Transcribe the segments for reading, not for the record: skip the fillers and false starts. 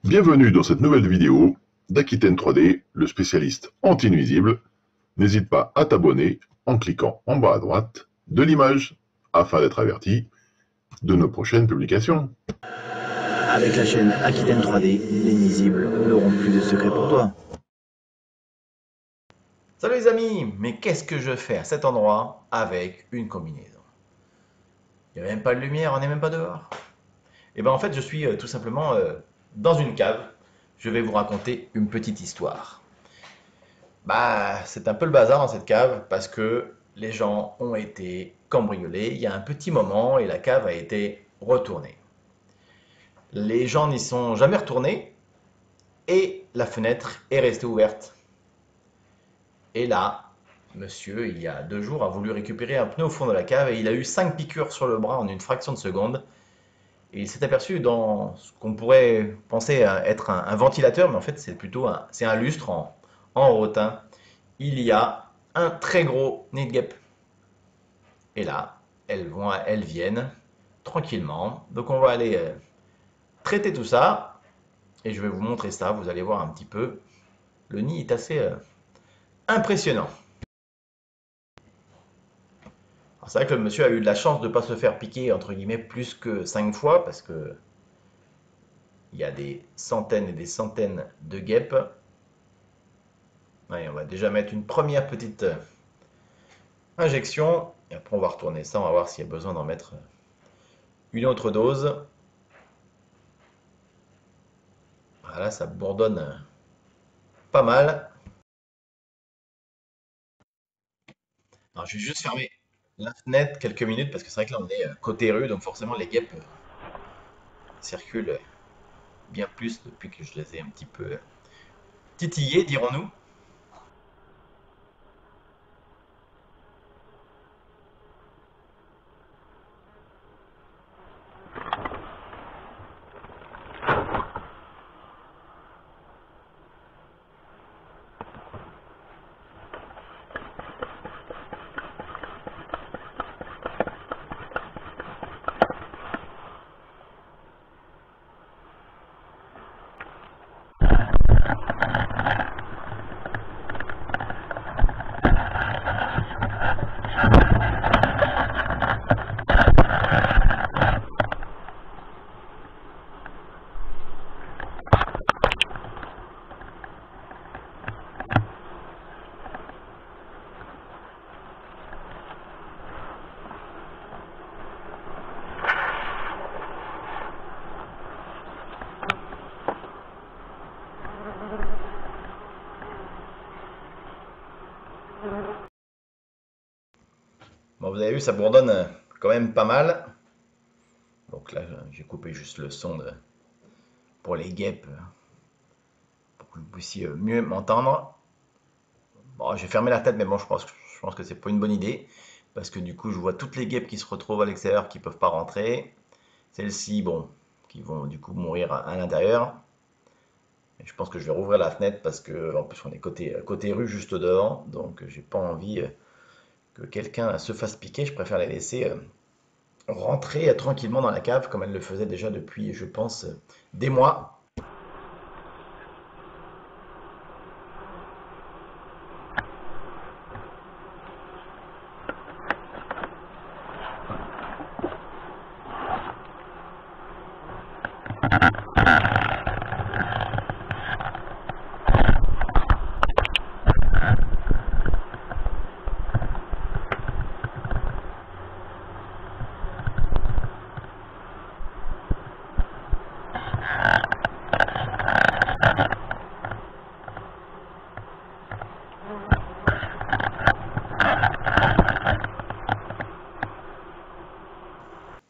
Bienvenue dans cette nouvelle vidéo d'Aquitaine 3D, le spécialiste anti-nuisible. N'hésite pas à t'abonner en cliquant en bas à droite de l'image afin d'être averti de nos prochaines publications. Avec la chaîne Aquitaine 3D, les nuisibles n'auront plus de secrets pour toi. Salut les amis, mais qu'est-ce que je fais à cet endroit avec une combinaison? Il n'y a même pas de lumière, on n'est même pas dehors. Et bien en fait je suis tout simplement dans une cave. Je vais vous raconter une petite histoire. Bah c'est un peu le bazar dans cette cave parce que les gens ont été cambriolés il y a un petit moment et la cave a été retournée. Les gens n'y sont jamais retournés et la fenêtre est restée ouverte. Et là, monsieur, il y a 2 jours, a voulu récupérer un pneu au fond de la cave et il a eu 5 piqûres sur le bras en une fraction de seconde. Et il s'est aperçu dans ce qu'on pourrait penser être un ventilateur, mais en fait c'est plutôt un lustre en rotin. Il y a un très gros nid de guêpe. Et là, elles viennent tranquillement. Donc on va aller traiter tout ça. Et je vais vous montrer ça, vous allez voir un petit peu. Le nid est assez impressionnant. C'est vrai que le monsieur a eu de la chance de ne pas se faire piquer, entre guillemets, plus que 5 fois, parce que il y a des centaines et des centaines de guêpes. Allez, on va déjà mettre une première petite injection, et après on va retourner ça, on va voir s'il y a besoin d'en mettre une autre dose. Voilà, ça bourdonne pas mal. Alors je vais juste fermer la fenêtre quelques minutes, parce que c'est vrai que là on est côté rue, donc forcément les guêpes circulent bien plus depuis que je les ai un petit peu titillés, dirons-nous. Bon, vous avez vu, ça bourdonne quand même pas mal. Donc là, j'ai coupé juste le son pour les guêpes, pour que vous puissiez mieux m'entendre. Bon, j'ai fermé la tête, mais bon, je pense que c'est pas une bonne idée. Parce que du coup, je vois toutes les guêpes qui se retrouvent à l'extérieur, qui peuvent pas rentrer. Celles-ci, bon, qui vont du coup mourir à l'intérieur. Et je pense que je vais rouvrir la fenêtre parce que, en plus, on est côté rue, juste dehors. Donc, j'ai pas envie que quelqu'un se fasse piquer. Je préfère les laisser rentrer tranquillement dans la cave comme elle le faisait déjà depuis, je pense, des mois.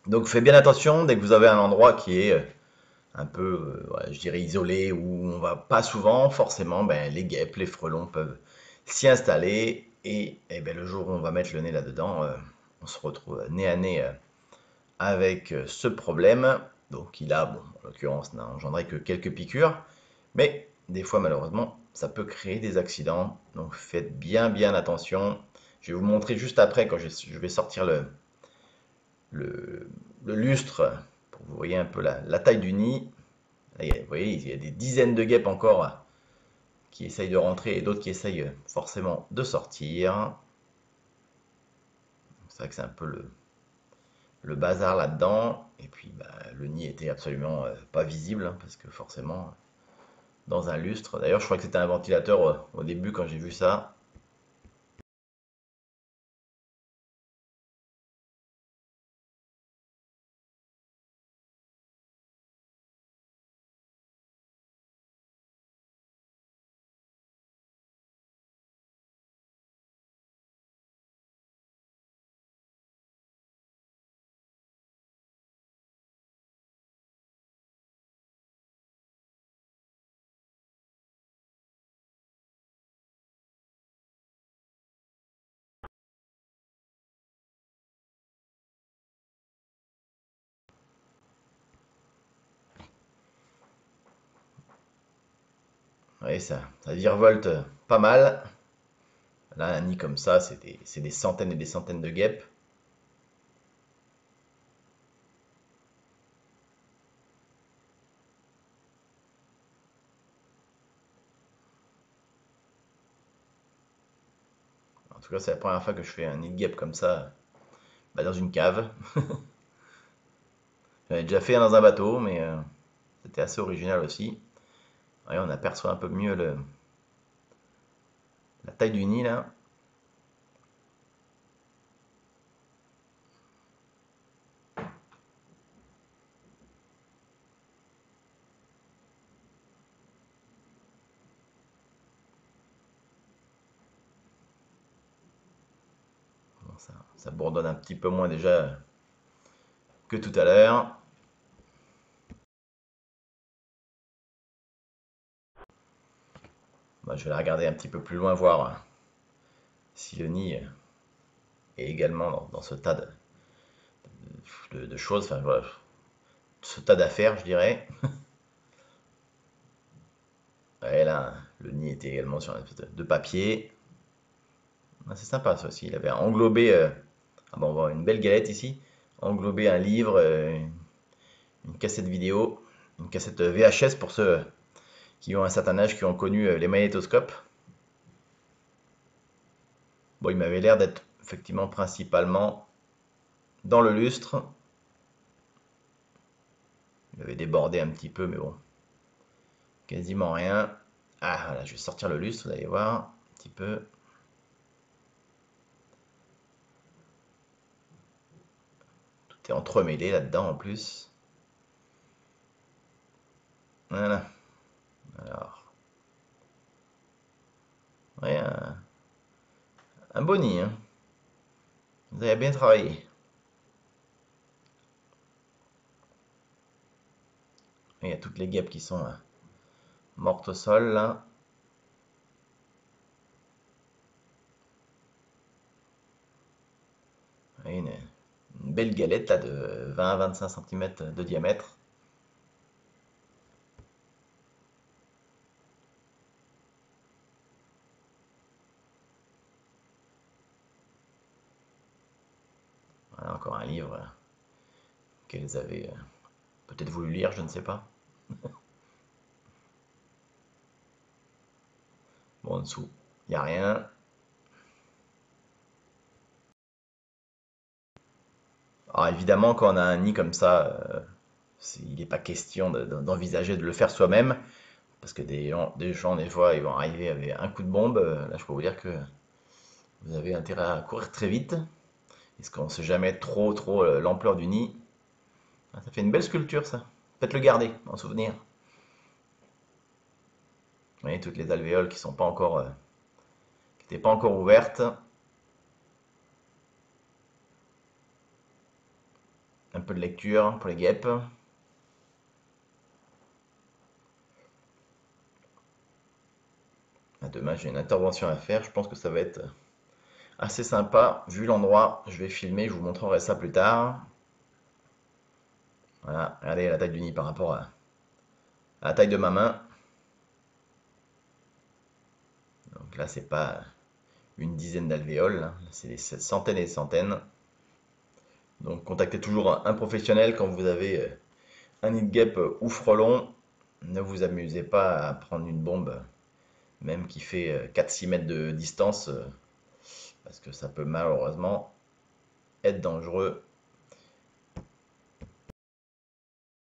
Donc faites bien attention dès que vous avez un endroit qui est un peu, ouais, je dirais isolé, où on va pas souvent, forcément, ben, les guêpes, les frelons peuvent s'y installer et ben, le jour où on va mettre le nez là-dedans, on se retrouve nez à nez avec ce problème. Donc il a, bon, en l'occurrence, n'a engendré que quelques piqûres, mais des fois malheureusement, ça peut créer des accidents. Donc faites bien attention. Je vais vous montrer juste après quand je vais sortir le lustre pour que vous voyez un peu la taille du nid. Là, vous voyez, il y a des dizaines de guêpes encore qui essayent de rentrer et d'autres qui essayent forcément de sortir. C'est vrai que c'est un peu le bazar là-dedans. Et puis bah, le nid était absolument pas visible, hein, parce que forcément, dans un lustre. D'ailleurs, je crois que c'était un ventilateur au début quand j'ai vu ça. Oui, ça virevolte pas mal. Là, un nid comme ça, c'est des centaines et des centaines de guêpes. En tout cas, c'est la première fois que je fais un nid de guêpe comme ça, bah, dans une cave. J'en ai déjà fait un dans un bateau, mais c'était assez original aussi. Ouais, on aperçoit un peu mieux la taille du nid là. Bon, ça bourdonne un petit peu moins déjà que tout à l'heure. Bah, je vais la regarder un petit peu plus loin, voir si le nid est également dans ce tas de choses, enfin voilà, ce tas d'affaires, je dirais. Ouais, là, le nid était également sur un espèce de papier. Ah, c'est sympa ça aussi. Il avait englobé, ah bon, on voit une belle galette ici, englobé un livre, une cassette vidéo, une cassette VHS pour ceux qui ont un certain âge, qui ont connu les magnétoscopes. Bon, il m'avait l'air d'être effectivement principalement dans le lustre. Il avait débordé un petit peu, mais bon, quasiment rien. Ah, voilà, je vais sortir le lustre, vous allez voir un petit peu. Tout est entremêlé là-dedans en plus. Voilà. Alors, ouais, un beau nid, hein. Vous avez bien travaillé. Il y a toutes les guêpes qui sont mortes au sol là. Et une belle galette là de 20 à 25 cm de diamètre. Voilà encore un livre qu'elles avaient peut-être voulu lire, je ne sais pas. Bon, en dessous, il n'y a rien. Alors évidemment, quand on a un nid comme ça, il n'est pas question d'envisager de le faire soi-même, parce que des gens, des fois, ils vont arriver avec un coup de bombe. Là, je peux vous dire que vous avez intérêt à courir très vite, parce qu'on ne sait jamais trop l'ampleur du nid. Ah, ça fait une belle sculpture, ça. Faites le garder, en souvenir. Vous voyez, toutes les alvéoles qui sont pas encore, qui n'étaient pas encore ouvertes. Un peu de lecture pour les guêpes. Demain, j'ai une intervention à faire. Je pense que ça va être assez sympa. Vu l'endroit, je vais filmer. Je vous montrerai ça plus tard. Voilà, regardez la taille du nid par rapport à la taille de ma main. Donc là, c'est pas une dizaine d'alvéoles, c'est des centaines et des centaines. Donc contactez toujours un professionnel quand vous avez un nid de guêpe ou frelon. Ne vous amusez pas à prendre une bombe, même qui fait 4-6 mètres de distance, parce que ça peut malheureusement être dangereux